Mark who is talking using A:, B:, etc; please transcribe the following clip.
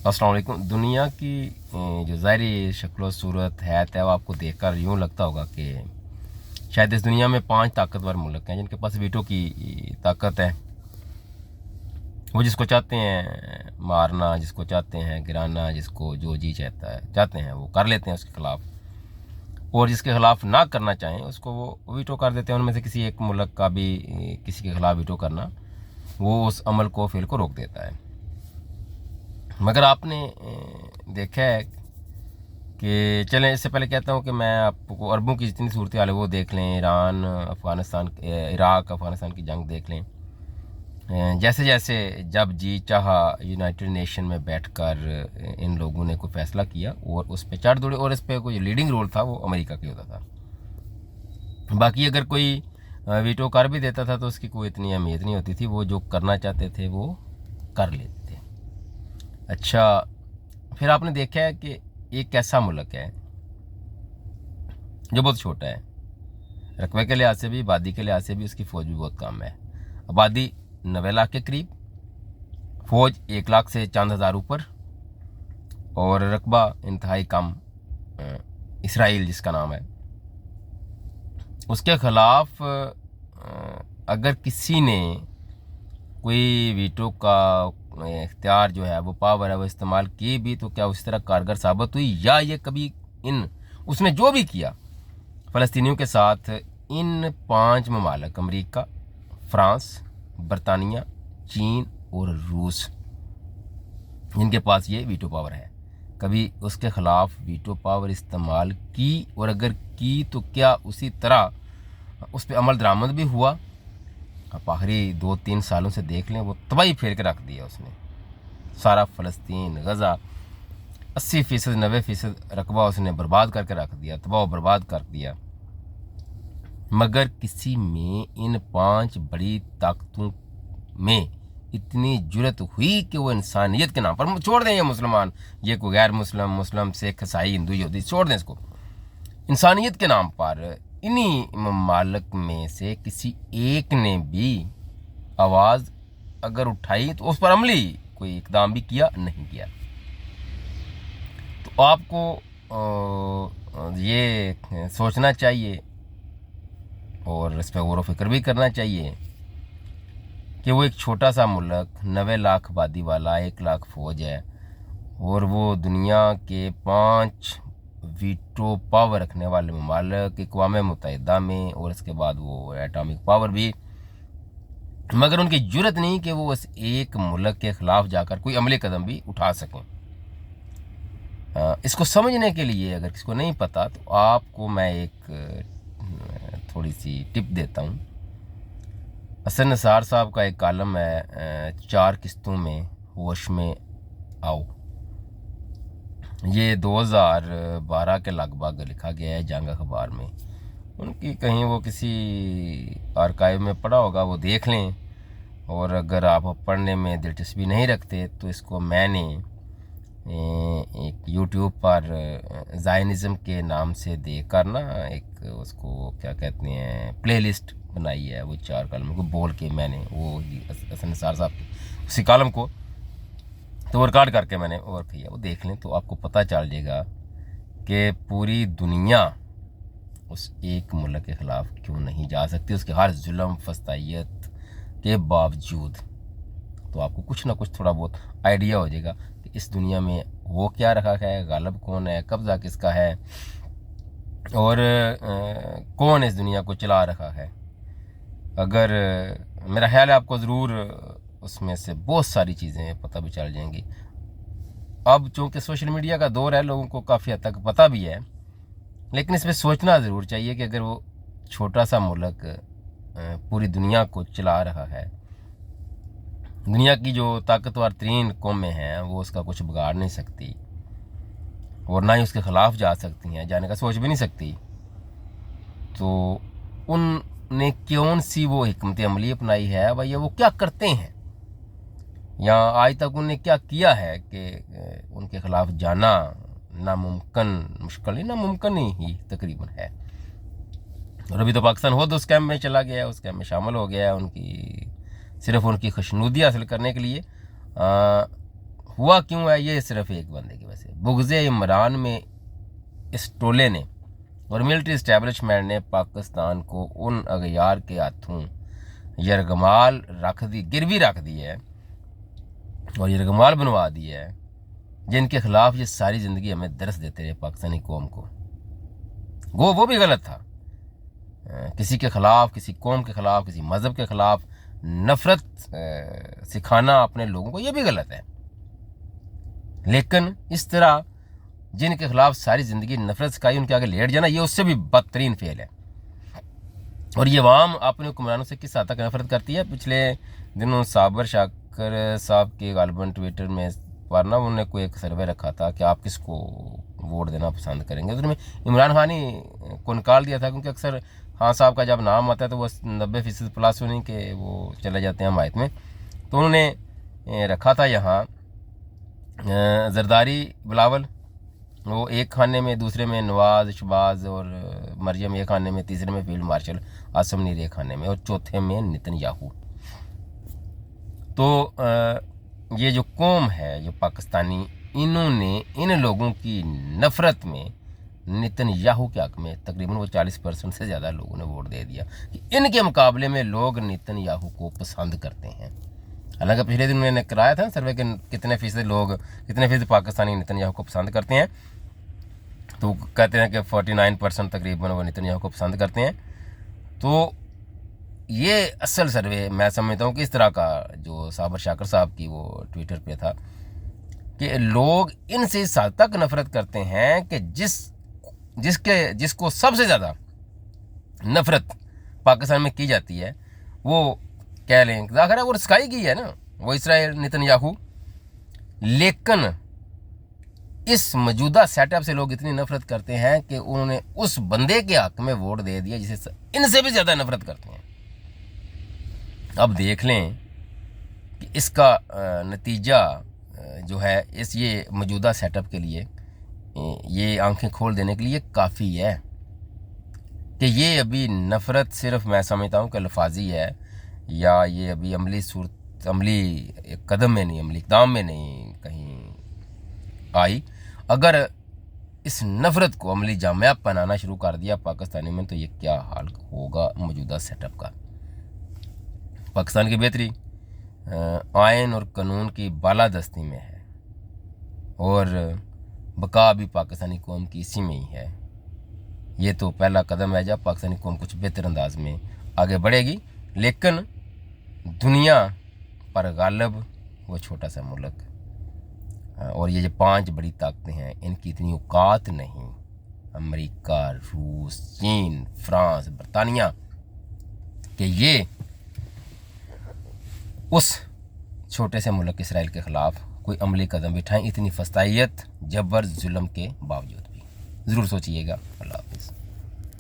A: अस्सलाम वालेकुम। दुनिया की जो ज़ाहिरी शक्ल सूरत है वो आपको देखकर यूँ लगता होगा कि शायद इस दुनिया में 5 ताकतवर मुल्क हैं जिनके पास वीटो की ताकत है। वो जिसको चाहते हैं मारना, जिसको चाहते हैं गिराना, जिसको जो जी चाहते हैं वो कर लेते हैं उसके ख़िलाफ़, और जिसके ख़िलाफ़ ना करना चाहें उसको वो वीटो कर देते हैं। उनमें से किसी एक मुल्क का भी किसी के ख़िलाफ़ वीटो करना वो उस अमल को फ़ेल को रोक देता है। मगर आपने देखा है कि चलें, इससे पहले कहता हूँ कि मैं आपको अरबों की जितनी सूरत हाल है वो देख लें, ईरान अफ़गानिस्तान इराक़ अफ़गानिस्तान की जंग देख लें। जैसे जैसे जब जी चाहा यूनाइटेड नेशन में बैठकर इन लोगों ने कोई फ़ैसला किया और उस पर चढ़ दौड़े, और इस पर कोई लीडिंग रोल था वो अमेरिका का होता था। बाकी अगर कोई वीटो कर भी देता था तो उसकी कोई इतनी अहमियत नहीं होती थी, वो जो करना चाहते थे वो कर लेते थे। अच्छा, फिर आपने देखा है कि एक ऐसा मुल्क है जो बहुत छोटा है, रकबे के लिहाज से भी, आबादी के लिहाज से भी उसकी फ़ौज भी बहुत कम है। आबादी 90 लाख के करीब, फ़ौज 1 लाख से चंद हज़ार ऊपर, और रकबा इंतहाई कम। इसराइल जिसका नाम है, उसके ख़िलाफ़ अगर किसी ने कोई वीटो का इख्तियार जो है वो पावर है वो इस्तेमाल की भी तो क्या उस तरह कारगर साबित हुई, या ये कभी उसने जो भी किया फ़लस्तीनियों के साथ, इन 5 ममालिक अमेरिका, फ्रांस, बरतानिया, चीन और रूस, जिनके पास ये वीटो पावर है, कभी उसके ख़िलाफ़ वीटो पावर इस्तेमाल की, और अगर की तो क्या उसी तरह उस पर अमल दरामद भी हुआ? आप आखिरी 2-3 सालों से देख लें, वो तबाही फेर के रख दिया उसने। सारा फ़लस्तीन, गज़ा, 80% 90% रकबा उसने बर्बाद करके रख दिया, तबाह बर्बाद कर दिया। मगर किसी में इन 5 बड़ी ताकतों में इतनी जुर्रत हुई कि वो इंसानियत के नाम पर, छोड़ दें ये मुसलमान, ये कोई गैर मुस्लिम सिख ईसाई हिंदू यहूदी, छोड़ दें इसको, इंसानियत के नाम पर इन्हीं ममालिक में से किसी एक ने भी आवाज़ अगर उठाई तो उस पर अमली कोई इकदाम भी किया? नहीं किया। तो आपको ये सोचना चाहिए और इस पर गौर व फिक्र भी करना चाहिए कि वो एक छोटा सा मुल्क, 90 लाख आबादी वाला, 1 लाख फ़ौज है, और वो दुनिया के 5 वीटो पावर रखने वाले ममालिक अक़वाम मुत्तहिदा में, और इसके बाद वो एटॉमिक पावर भी, मगर उनकी जुर्रत नहीं कि वो उस एक मुल्क के ख़िलाफ़ जाकर कोई अमली कदम भी उठा सकें। इसको समझने के लिए अगर किसी को नहीं पता तो आपको मैं एक थोड़ी सी टिप देता हूँ। हसन निसार साहब का एक कॉलम है 4 किस्तों में होश में आओ, ये 2012 के लगभग लिखा गया है जंग अखबार में। उनकी कहीं वो किसी आर्काइव में पढ़ा होगा, वो देख लें, और अगर आप पढ़ने में दिलचस्पी नहीं रखते तो इसको मैंने एक यूट्यूब पर ज़ायनिज़्म के नाम से देकर ना एक उसको क्या कहते हैं प्लेलिस्ट बनाई है, वो 4 कॉलम को बोल के मैंने वो हसन निसार साहब की उसी कॉलम को तो वो रिकॉर्ड करके मैंने ओवर किया, वो देख लें तो आपको पता चल जाएगा कि पूरी दुनिया उस एक मुल्क के ख़िलाफ़ क्यों नहीं जा सकती, उसके हर जुल्म फस्तायत के बावजूद। तो आपको कुछ ना कुछ थोड़ा बहुत आइडिया हो जाएगा कि इस दुनिया में वो क्या रखा है, गालिब कौन है, कब्ज़ा किसका है, और कौन इस दुनिया को चला रखा है। अगर मेरा ख्याल है आपको ज़रूर उसमें से बहुत सारी चीज़ें पता भी चल जाएंगी। अब चूँकि सोशल मीडिया का दौर है, लोगों को काफ़ी हद तक पता भी है, लेकिन इसमें सोचना ज़रूर चाहिए कि अगर वो छोटा सा मुल्क पूरी दुनिया को चला रहा है, दुनिया की जो ताकतवर तरीन कौमें हैं वो उसका कुछ बिगाड़ नहीं सकती, और ना ही उसके ख़िलाफ़ जा सकती हैं, जाने का सोच भी नहीं सकती, तो उनने कौन सी वो हिकमत अमली अपनाई है भैया, वो क्या करते हैं, या आज तक उन्होंने क्या किया है कि उनके ख़िलाफ़ जाना नामुमकिन, मुश्किल ही नामुमकिन ही तकरीबन है। और अभी तो पाकिस्तान खुद उस कैम्प में चला गया है, उस कैम्प में शामिल हो गया है, उनकी सिर्फ उनकी खुशनुदी हासिल करने के लिए हुआ क्यों है, ये सिर्फ एक बंदे की वजह से। बुग़्ज़े इमरान में इस टोले ने और मिलिट्री इस्टेब्लिशमेंट ने पाकिस्तान को उन अगयार के हाथों यरगमाल गिरवी रख दी है और यरगमाल बनवा दी है, जिनके खिलाफ ये सारी ज़िंदगी हमें दर्स देते रहे पाकिस्तानी कौम को। वो भी गलत था। किसी के ख़िलाफ़, किसी कौम के ख़िलाफ़, किसी मज़हब के ख़िलाफ़ नफ़रत सिखाना अपने लोगों को, ये भी गलत है। लेकिन इस तरह जिनके खिलाफ सारी ज़िंदगी नफरत सिखाई, उनके आगे लेट जाना, ये उससे भी बदतरीन फेल है। और ये अवाम अपने हुक्मरानों से किस हद तक नफरत करती है। पिछले दिनों साबर शाकर साहब के गालिबन ट्विटर में पर उन्होंने कोई एक सर्वे रखा था कि आप किसको वोट देना पसंद करेंगे। उसमें इमरान खान ही को निकाल दिया था, क्योंकि अक्सर खान साहब का जब नाम आता है तो वो 90% प्लस उन्हीं के वो चले जाते हैं हमायत में। तो उन्होंने रखा था यहाँ जरदारी बिलावल, वो एक खाने में, दूसरे में नवाज शहबाज और मरियम एक खाने में, तीसरे में फील्ड मार्शल आसम नीर एक खाने में, और चौथे में नेतन्याहू। तो ये जो कौम है, जो पाकिस्तानी, इन्होंने इन लोगों की नफ़रत में नेतन्याहू के हक़ में तकरीबन वो 40% से ज़्यादा लोगों ने वोट दे दिया कि इनके मुकाबले में लोग नेतन्याहू को पसंद करते हैं। हालांकि पिछले दिन मैंने कराया था सर्वे के कितने फ़ीसद पाकिस्तानी नेतन्याहू को पसंद करते हैं, तो कहते हैं कि 49% तकरीबन वो नेतन्याहू को पसंद करते हैं। तो ये असल सर्वे मैं समझता हूँ कि इस तरह का जो साबर शाकर साहब की वो ट्विटर पे था कि लोग इनसे इस हद तक नफरत करते हैं कि जिसको सबसे ज़्यादा नफरत पाकिस्तान में की जाती है, वो कह लें ज़ाहिर है वो सिखाई गई है ना, वो इसराइल नेतन्याहू। लेकिन इस मौजूदा सेटअप से लोग इतनी नफरत करते हैं कि उन्होंने उस बंदे के हक में वोट दे दिया जिसे इनसे भी ज़्यादा नफरत करते हैं। अब देख लें कि इसका नतीजा जो है ये मौजूदा सेटअप के लिए ये आंखें खोल देने के लिए काफ़ी है कि ये अभी नफ़रत सिर्फ मैं समझता हूँ कि लफाजी है, या ये अभी अमली कदम में नहीं, अमली इक़दाम में नहीं कहीं आई। अगर इस नफ़रत को अमली जामिया बनाना शुरू कर दिया पाकिस्तानी में, तो ये क्या हाल होगा मौजूदा सेटअप का। पाकिस्तान की बेहतरी आइन और कानून की बालादस्ती में है और बका भी पाकिस्तानी कौम की इसी में ही है। ये तो पहला कदम है जब पाकिस्तानी कौम कुछ बेहतर अंदाज में आगे बढ़ेगी। लेकिन दुनिया पर गालिब वो छोटा सा मुल्क, और ये जो 5 बड़ी ताकतें हैं, इनकी इतनी औकात नहीं, अमेरिका, रूस, चीन, फ्रांस, बरतानिया, कि ये उस छोटे से मुल्क इसराइल के ख़िलाफ़ कोई अमली कदम उठाएं, इतनी फस्तायत, जबर, जुल्म के बावजूद भी। ज़रूर सोचिएगा। अल्लाह हाफ़िज़।